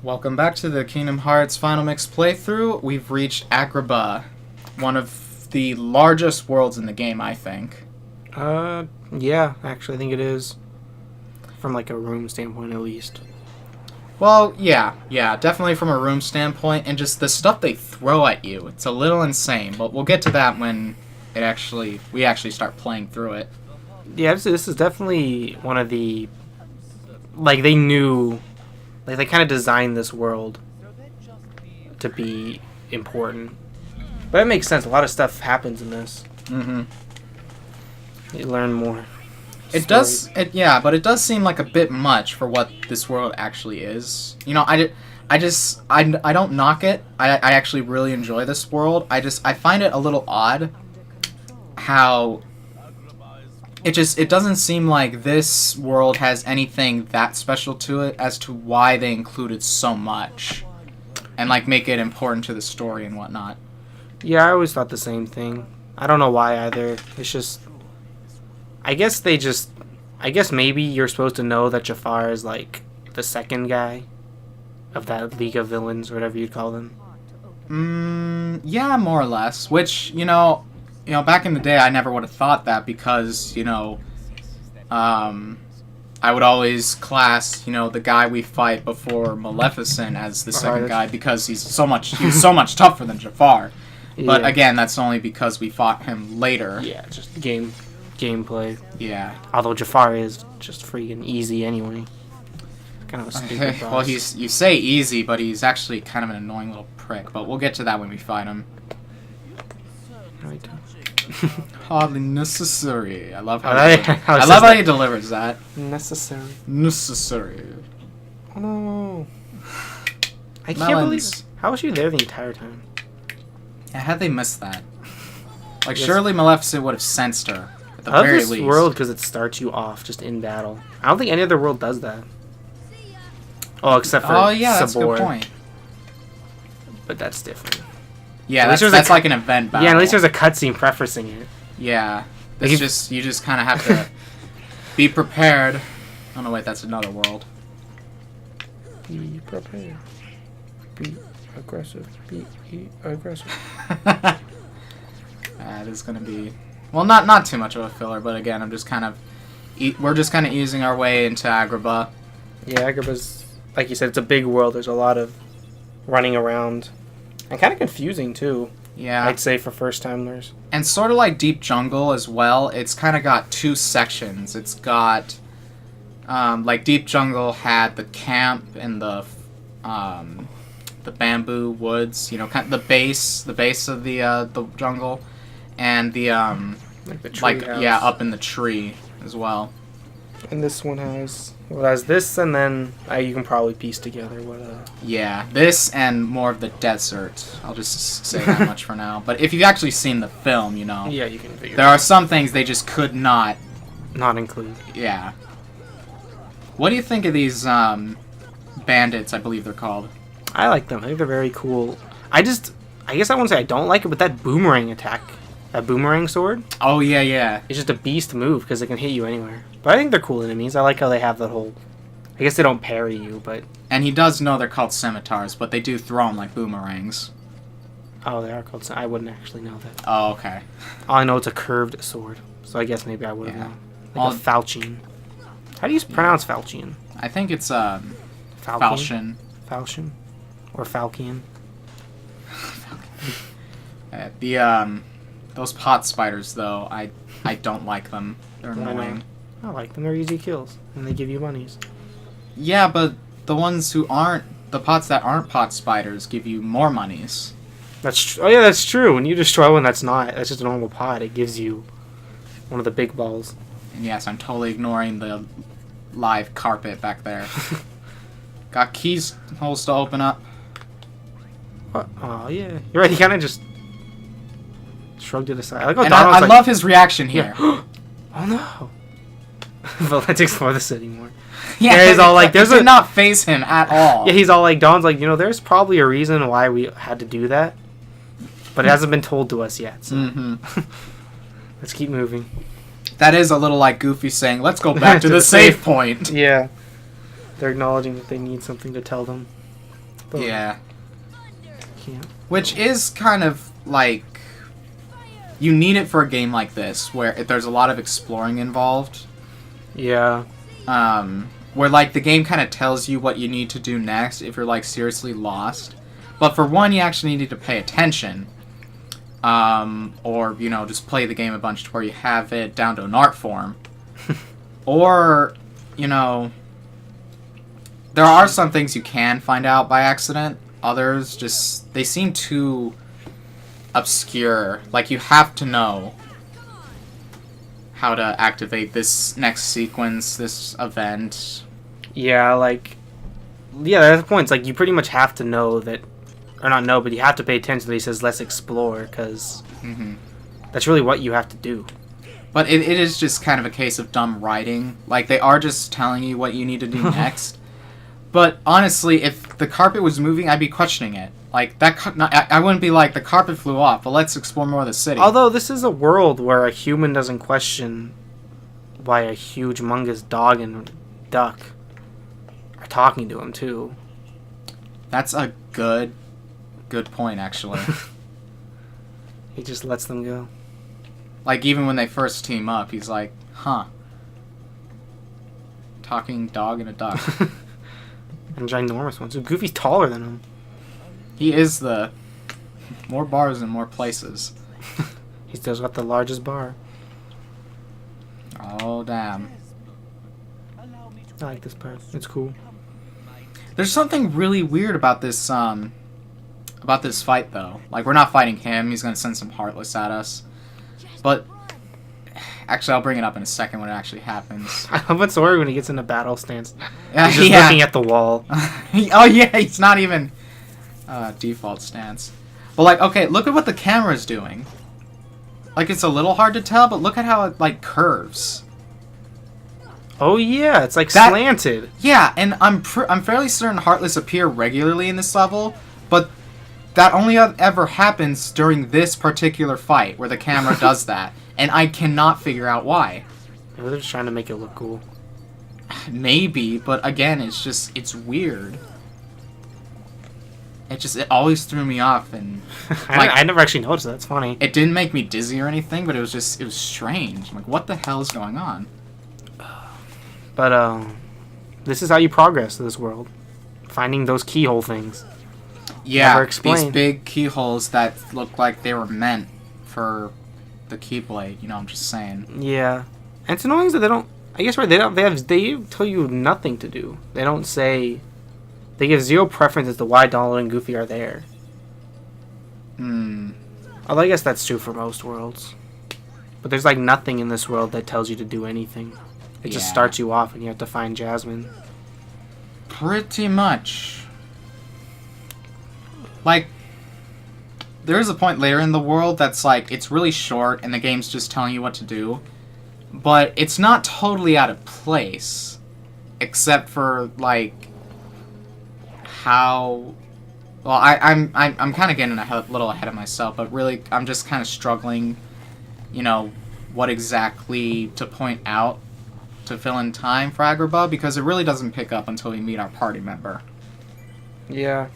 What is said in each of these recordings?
Welcome back to the Kingdom Hearts Final Mix playthrough. We've reached Agrabah, one of the largest worlds in the game, I think. Yeah, actually I think it is. From like a room standpoint at least. Well, yeah, definitely from a room standpoint, and just the stuff they throw at you. It's a little insane, but we'll get to that when we actually start playing through it. Yeah, this is definitely one of the... Like, they knew... Like, they kind of designed this world to be important. But it makes sense. A lot of stuff happens in this. Mm-hmm. You learn more. It does, but it does seem like a bit much for what this world actually is. You know, I don't knock it. I actually really enjoy this world. I find it a little odd how it doesn't seem like this world has anything that special to it as to why they included so much and like make it important to the story and whatnot. Yeah, I always thought the same thing. I don't know why either. It's just... I guess maybe you're supposed to know that Jafar is like the second guy of that League of Villains or whatever you'd call them. Yeah, more or less. Which, you know, back in the day, I never would have thought that because, I would always class, the guy we fight before Maleficent as the second guy because he's so much tougher than Jafar. But again, that's only because we fought him later. Yeah, just gameplay. Yeah. Although Jafar is just freaking easy anyway. Kind of a stupid boss. Well, you say easy, but he's actually kind of an annoying little prick. But we'll get to that when we fight him. Right. Hardly necessary. I love how he delivers that. Necessary. Oh no. I can't believe... How was she there the entire time? Yeah, how'd they miss that? Like, surely Maleficent would have sensed her, at the I love very this least. world because it starts you off just in battle. I don't think any other world does that. Oh, except for Oh, yeah, that's a Sabor. good point. But that's different. Yeah, that's like an event battle. Yeah, at least there's a cutscene prefacing it. Yeah. You just kind of have to be prepared. Oh, no, wait, that's another world. Be prepared. Be aggressive. Be aggressive. It is going to be... Well, not too much of a filler, but again, we're just kind of easing our way into Agrabah. Yeah, Agrabah's, like you said, it's a big world. There's a lot of running around. And kind of confusing, too. Yeah. I'd say for first-timers. And sort of like Deep Jungle as well, it's kind of got two sections. It's got... like Deep Jungle had the camp and the bamboo woods, kind of the base of the jungle, and the like the tree house. Yeah, up in the tree as well. And this one has this, and then you can probably piece together what. Yeah, this and more of the desert. I'll just say that much for now. But if you've actually seen the film, Yeah, you can figure. There are some things they just could not include. Yeah. What do you think of these bandits? I believe they're called. I like them. I think they're very cool. I guess I won't say I don't like it, but that boomerang attack, that boomerang sword. Oh yeah. It's just a beast move because it can hit you anywhere. But I think they're cool enemies. I like how they have that whole. I guess they don't parry you, but. And he does know they're called scimitars, but they do throw them like boomerangs. Oh, they are called. I wouldn't actually know that. Oh, okay. All I know it's a curved sword, so I guess maybe I would have known. Like a falchion. How do you pronounce falchion? I think it's falchion. Falchion? Or falchion? Those pot spiders though, I don't like them. They're annoying. I like them. They're easy kills, and they give you monies. Yeah, but the ones who aren't the pots that aren't pot spiders give you more monies. Oh yeah, that's true. When you destroy one that's just a normal pot, it gives you one of the big balls. And yes, I'm totally ignoring the live carpet back there. Got keys holes to open up. What? Oh yeah, you're right. He kind of just shrugged it aside. I love his reaction here. Yeah. Oh no! But let's explore this city more. Yeah, he's all like, "There's did not phase him at all." Yeah, he's all like, Dawn's like, there's probably a reason why we had to do that, but it hasn't been told to us yet. So. Let's keep moving. That is a little like Goofy saying, "Let's go back to the save point." Yeah. They're acknowledging that they need something to tell them. Yeah. Can't. Which is kind of like... You need it for a game like this, where there's a lot of exploring involved. Yeah. Where, like, the game kind of tells you what you need to do next if you're, like, seriously lost. But for one, you actually need to pay attention. Or, you know, just play the game a bunch to where you have it down to an art form. Or, you know... There are some things you can find out by accident. Others just... They seem too obscure. Like, you have to know how to activate this next sequence, this event. Yeah, like... Yeah, that's the point. It's like, you pretty much have to know that... Or not know, but you have to pay attention that he says, let's explore, because... That's really what you have to do. But it is just kind of a case of dumb writing. Like, they are just telling you what you need to do next. But, honestly, if the carpet was moving, I'd be questioning it. Like, I wouldn't be like, the carpet flew off, but let's explore more of the city. Although, this is a world where a human doesn't question why a huge, humongous dog and duck are talking to him, too. That's a good point, actually. He just lets them go. Like, even when they first team up, he's like, huh. Talking dog and a duck. And ginormous ones. So Goofy's taller than him. He is the... More bars in more places. He still's got the largest bar. Oh, damn. I like this part. It's cool. There's something really weird about this fight, though. Like, we're not fighting him. He's gonna send some Heartless at us. But... Actually, I'll bring it up in a second when it actually happens. I love Sawyer when he gets in a battle stance. He's just looking at the wall. Oh, yeah, he's not even... default stance. But, like, okay, look at what the camera's doing. Like, it's a little hard to tell, but look at how it, like, curves. Oh, yeah, it's, like, slanted. Yeah, and I'm fairly certain Heartless appear regularly in this level, but that only ever happens during this particular fight, where the camera does that. And I cannot figure out why. Maybe they're just trying to make it look cool. Maybe, but again, it's weird. It always threw me off, and like, I never actually noticed that. That's funny. It didn't make me dizzy or anything, but it was strange. I'm like, what the hell is going on? But this is how you progress in this world, finding those keyhole things. Yeah, these big keyholes that look like they were meant for the Keyblade. You know, I'm just saying. Yeah, and it's annoying that they don't. I guess right. They tell you nothing to do. They don't say. They give zero preference as to why Donald and Goofy are there. Although I guess that's true for most worlds. But there's like nothing in this world that tells you to do anything. It just starts you off and you have to find Jasmine. Pretty much. Like, there's a point later in the world that's like, it's really short and the game's just telling you what to do. But it's not totally out of place. Except for, like, how... Well, I'm kind of getting a little ahead of myself, but really, I'm just kind of struggling, you know, what exactly to point out to fill in time for Agrabah, because it really doesn't pick up until we meet our party member. Yeah.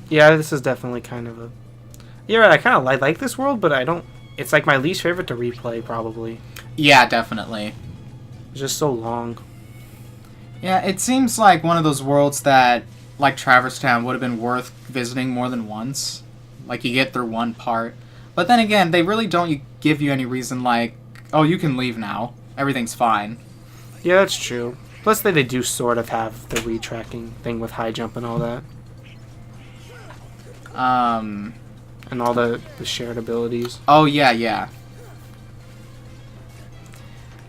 Yeah, this is definitely kind of a... Yeah, right, I kind of like this world, but I don't... It's like my least favorite to replay, probably. Yeah, definitely. It's just so long. Yeah, it seems like one of those worlds that, like Traverse Town, would have been worth visiting more than once. Like, you get through one part. But then again, they really don't give you any reason like, oh, you can leave now. Everything's fine. Yeah, that's true. Plus, they do sort of have the retracking thing with high jump and all that. And all the shared abilities. Oh, yeah, yeah.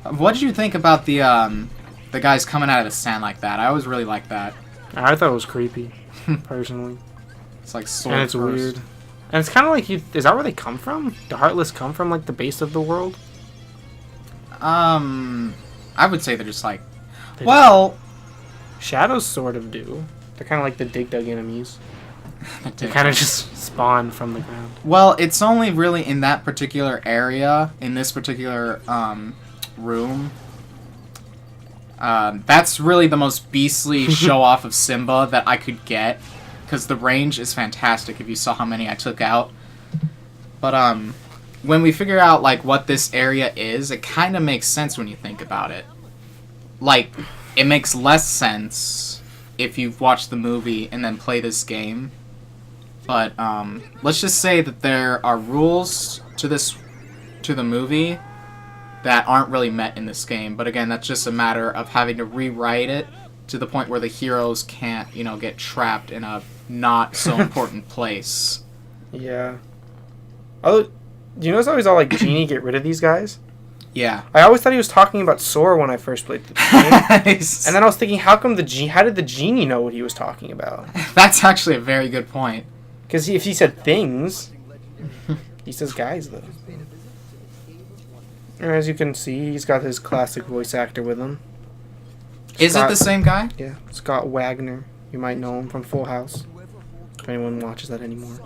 What did you think about the guys coming out of the sand like that? I always really liked that. I thought it was creepy, personally. It's like sword and it's first. weird. And it's kind of like, is that where they come from? Do Heartless come from, like, the base of the world? I would say they're just like... Shadows sort of do. They're kind of like the Dig Dug enemies. They kind of just spawn from the ground. Well, it's only really in that particular area, in this particular room. That's really the most beastly show-off of Simba that I could get. because the range is fantastic if you saw how many I took out. But when we figure out like what this area is, it kind of makes sense when you think about it. Like, it makes less sense if you've watched the movie and then play this game. But let's just say that there are rules to the movie that aren't really met in this game. But again, that's just a matter of having to rewrite it to the point where the heroes can't, get trapped in a not so important place. Yeah. Oh, do you notice how he's all like, Genie, get rid of these guys? Yeah. I always thought he was talking about Sora when I first played the game. And then I was thinking, how did the Genie know what he was talking about? That's actually a very good point. Because if he said things, he says guys, though. And as you can see, he's got his classic voice actor with him. Is it the same guy? Yeah, Scott Wagner. You might know him from Full House. If anyone watches that anymore.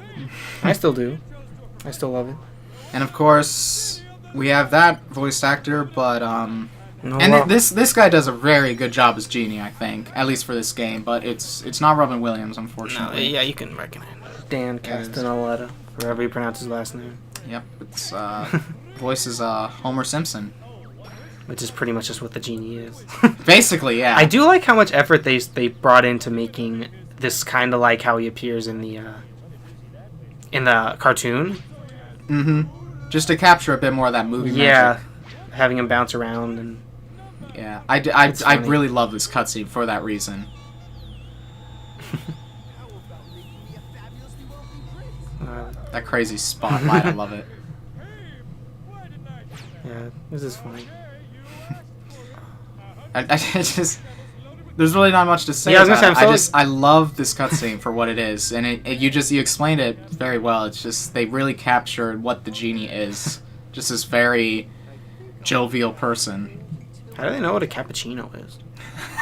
I still do. I still love it. And of course, we have that voice actor, but this guy does a very good job as Genie, I think, at least for this game. But it's not Robin Williams, unfortunately. No, yeah, you can recognize Dan Castellaneta, wherever you pronounce his last name. Yep, it's voice is Homer Simpson, which is pretty much just what the Genie is. Basically, yeah. I do like how much effort they brought into making this kind of like how he appears in the cartoon. Mm-hmm. Just to capture a bit more of that movie magic. Having him bounce around and. Yeah, I really love this cutscene for that reason. That crazy spotlight, I love it. Yeah, this is funny. I just, there's really not much to say. Yeah, I love this cutscene for what it is, and you explained it very well. It's just they really captured what the Genie is, just this very jovial person. How do they know what a cappuccino is?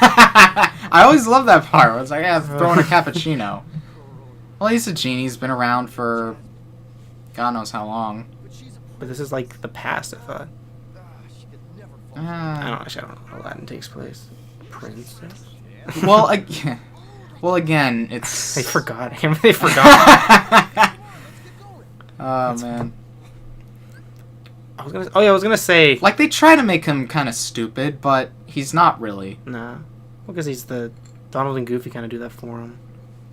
I always love that part. It's like, throwing a cappuccino. Well, he's a Genie. He's been around for God knows how long. But this is like the past, I thought. I don't know how Aladdin takes place. Princess? Well, again, it's... They forgot him. They forgot. Oh, man. I was gonna say... Like, they try to make him kind of stupid, but he's not really. Nah. Well, because he's the... Donald and Goofy kind of do that for him.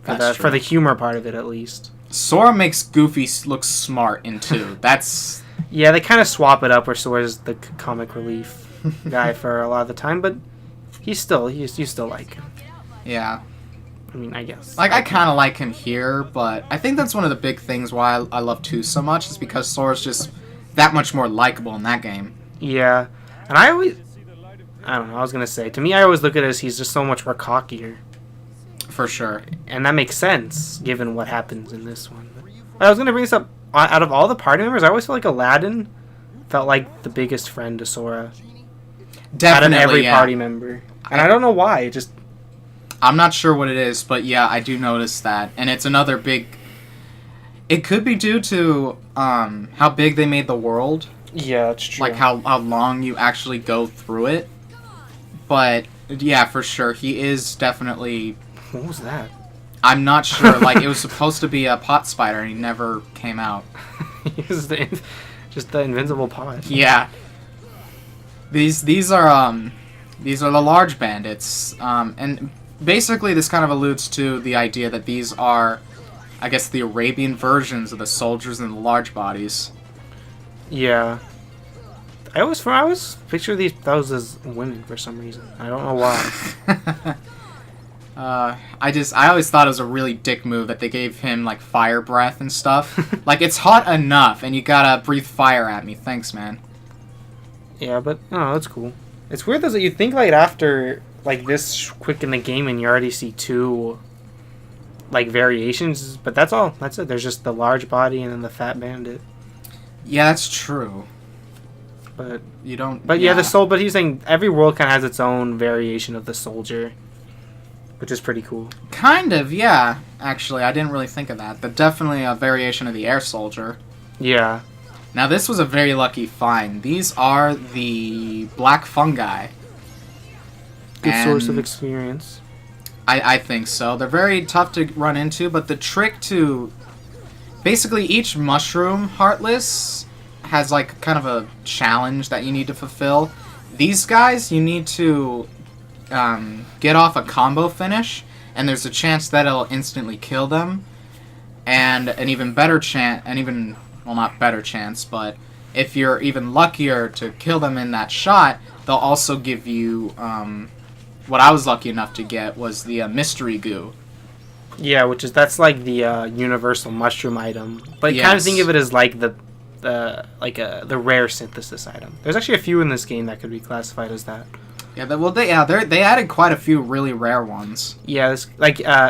For the humor part of it, at least. Sora makes Goofy look smart in 2. That's... Yeah, they kind of swap it up where Sora's the comic relief guy for a lot of the time, but you still like him. Yeah. I mean, I guess. Like, I kind of like him here, but I think that's one of the big things why I love 2 so much, is because Sora's just that much more likable in that game. Yeah. And I don't know, I was going to say, to me, I always look at it as he's just so much more cockier. For sure. And that makes sense, given what happens in this one. But I was going to bring this up. Out of all the party members, I always feel like Aladdin felt like the biggest friend to Sora. Definitely, out of every party member. And I don't know why. I'm not sure what it is, but yeah, I do notice that. And it's another big... It could be due to how big they made the world. Yeah, it's true. Like how long you actually go through it. But yeah, for sure, he is definitely... What was that? I'm not sure. Like, it was supposed to be a pot spider, and he never came out. He was just the invincible pot. Yeah. These are the large bandits, and basically this kind of alludes to the idea that these are, I guess, the Arabian versions of the soldiers in the large bodies. Yeah. I always picture those as women for some reason. I don't know why. I always thought it was a really dick move that they gave him, like, fire breath and stuff. Like, it's hot enough, and you gotta breathe fire at me. Thanks, man. Yeah, but, no, that's cool. It's weird, though, that you think, like, after, like, this quick in the game, and you already see 2, like, variations, but that's all. That's it. There's just the large body and then the fat bandit. Yeah, that's true. But... You don't... But, yeah, but he's saying every world kind of has its own variation of the soldier. Which is pretty cool. Kind of, yeah. Actually, I didn't really think of that. But definitely a variation of the air soldier. Yeah. Now, this was a very lucky find. These are the black fungi. Good source of experience. I think so. They're very tough to run into, but the trick to... Basically, each mushroom Heartless has, like, kind of a challenge that you need to fulfill. These guys, you need to get off a combo finish, and there's a chance that it'll instantly kill them. And an even better chance, well, not better chance, but if you're even luckier to kill them in that shot, they'll also give you, what I was lucky enough to get was the mystery goo. Yeah, that's like the universal mushroom item. But Yes. kind of think of it as like the rare synthesis item. There's actually a few in this game that could be classified as that. Yeah, they added quite a few really rare ones. Yeah,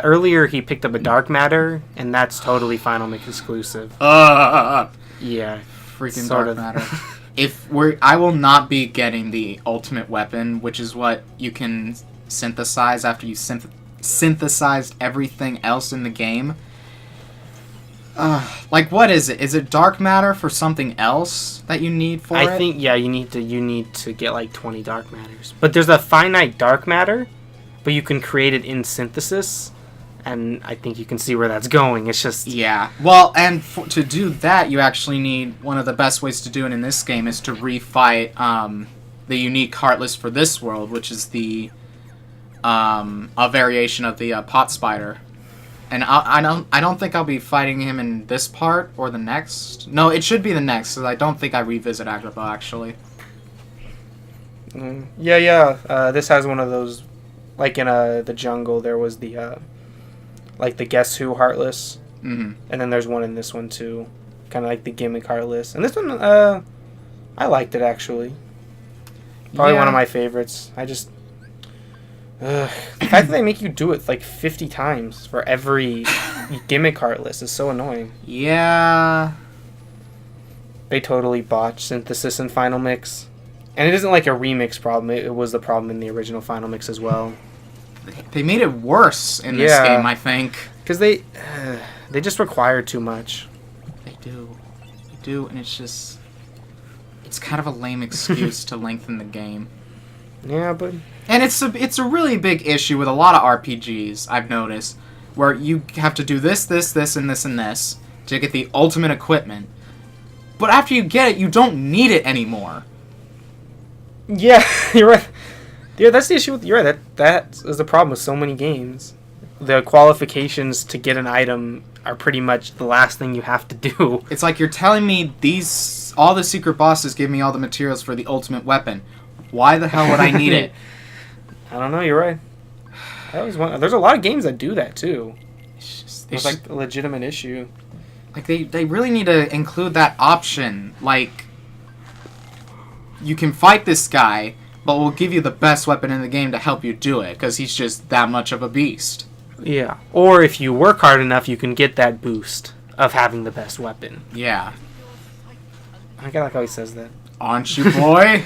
earlier he picked up a dark matter, and that's totally Final Mix exclusive. Yeah, Freaking sort dark of. matter. I will not be getting the ultimate weapon, which is what you can synthesize after you synthesized everything else in the game. Like, what is it? Is it dark matter for something else that you need for it? I think you need to get like 20 dark matters. But there's a finite dark matter, but you can create it in synthesis, and I think you can see where that's going. It's just Yeah. Well, and to do that, you actually need... One of the best ways to do it in this game is to refight the unique Heartless for this world, which is the... a variation of the pot spider. And I don't think I'll be fighting him in this part or the next. No, it should be the next, because I don't think I revisit Agrabah, actually. This has one of those, like in the jungle. There was the like the Guess Who Heartless, and then there's one in this one too, kind of like the gimmick Heartless. And this one, I liked it actually. Probably one of my favorites. The fact that they make you do it like 50 times for every gimmick Heartless is so annoying. Yeah. They totally botched synthesis and Final Mix. And it isn't like a remix problem. It was the problem in the original Final Mix as well. They made it worse in this game, I think. Because they just require too much. They do, and it's kind of a lame excuse to lengthen the game. Yeah, but... And it's a really big issue with a lot of RPGs, I've noticed, where you have to do this, and this, and this to get the ultimate equipment. But after you get it, you don't need it anymore. Yeah, you're right. Yeah, that's the issue with... You're right, that is the problem with so many games. The qualifications to get an item are pretty much the last thing you have to do. It's like you're telling me all the secret bosses give me all the materials for the ultimate weapon. Why the hell would I need it? I don't know, you're right. There's a lot of games that do that, too. It's like a legitimate issue. Like, they really need to include that option. Like, you can fight this guy, but we'll give you the best weapon in the game to help you do it, because he's just that much of a beast. Yeah. Or if you work hard enough, you can get that boost of having the best weapon. Yeah. I kind of like how he says that. Aren't you, boy?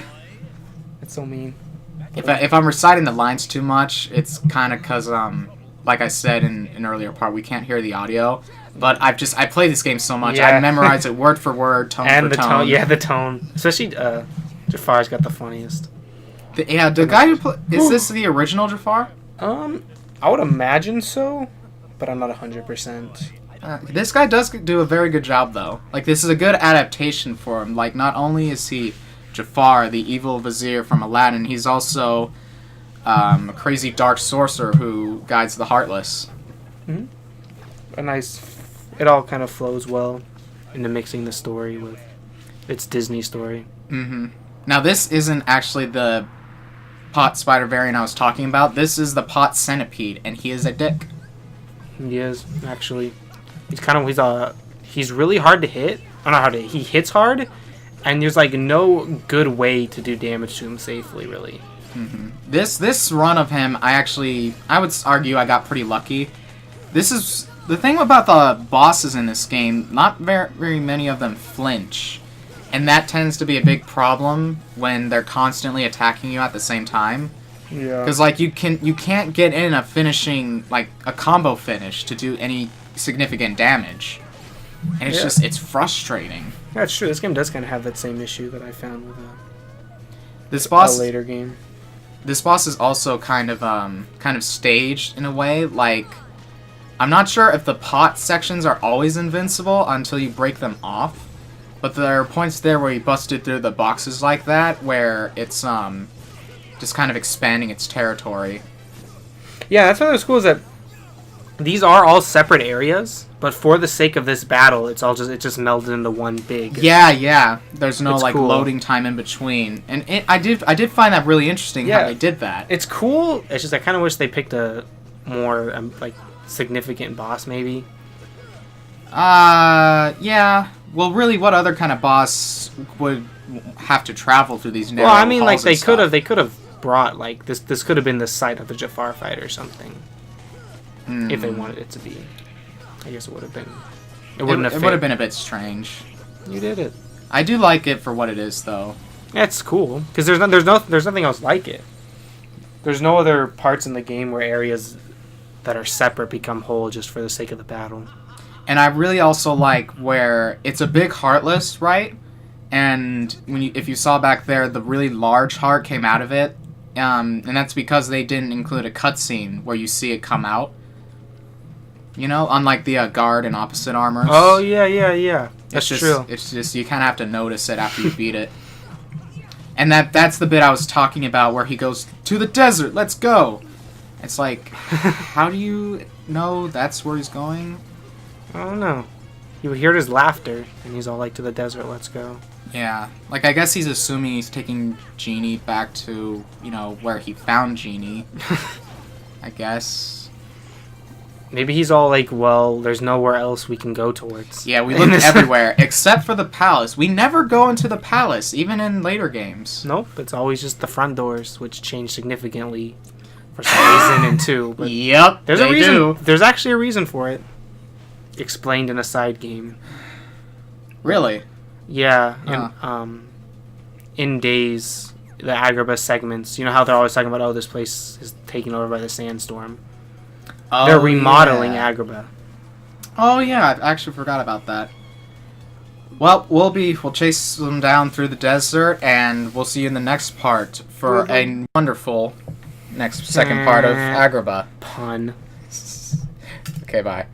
That's so mean. If I'm reciting the lines too much, it's kind of because, like I said in an earlier part, we can't hear the audio. But I play this game so much, I memorize it word for word, tone for tone. Yeah, the tone. Especially Jafar's got the funniest. The guy who is this the original Jafar? I would imagine so, but I'm not 100%. This guy does do a very good job, though. Like, this is a good adaptation for him. Like, not only is he Jafar, the evil vizier from Aladdin, he's also a crazy dark sorcerer who guides the Heartless. Mm-hmm. It all kind of flows well into mixing the story with its Disney story. Mm-hmm. Now, this isn't actually the pot spider variant I was talking about. This is the pot centipede, and he is a dick. He is, actually. He's really hard to hit. Oh, not hard to hit. He hits hard, and there's like no good way to do damage to him safely, really. Mm-hmm. This run of him, I would argue I got pretty lucky. This is the thing about the bosses in this game. Not very many of them flinch, and that tends to be a big problem when they're constantly attacking you at the same time. Yeah. Because like you can't get in a finishing, like a combo finish to do any significant damage, and it's frustrating. That's true. This game does kind of have that same issue that I found with this boss. A later game. this boss is also kind of staged in a way. Like, I'm not sure if the pot sections are always invincible until you break them off, but there are points there where you busted through the boxes like that, where it's just kind of expanding its territory. Yeah, that's what's cool is that these are all separate areas, but for the sake of this battle, it just melded into one big. Yeah. There's no cool. loading time in between, and I did find that really interesting how they did that. It's cool. It's just I kind of wish they picked a more significant boss, maybe. Yeah. Well, really, what other kind of boss would have to travel through these narrow halls and stuff? They could have brought this could have been the site of the Jafar fight or something. If they wanted it to be. I guess it would have been. It would have been a bit strange. You did it. I do like it for what it is, though. It's cool because there's nothing else like it. There's no other parts in the game where areas that are separate become whole just for the sake of the battle. And I really also like where it's a big heartless, right? And if you saw back there, the really large heart came out of it, and that's because they didn't include a cutscene where you see it come out. You know, unlike the guard and opposite armors. Oh yeah. That's true. It's just you kind of have to notice it after you beat it. And that's the bit I was talking about where he goes to the desert. Let's go. It's like, how do you know that's where he's going? I don't know. You heard his laughter, and he's all like, to the desert, let's go. Yeah. Like, I guess he's assuming he's taking Genie back to, where he found Genie. I guess. Maybe he's all like, well, there's nowhere else we can go towards. Yeah, we looked everywhere, except for the palace. We never go into the palace, even in later games. Nope, it's always just the front doors, which change significantly for some reason in 2. But yep, there's a reason. There's actually a reason for it. Explained in a side game. Really? Yeah. In Days, the Agrabah segments, you know how they're always talking about, oh, this place is taken over by the sandstorm. Oh, they're remodeling Agrabah. Oh yeah, I actually forgot about that. Well, we'll chase them down through the desert, and we'll see you in the next part for a wonderful second part of Agrabah. Pun. Okay, bye.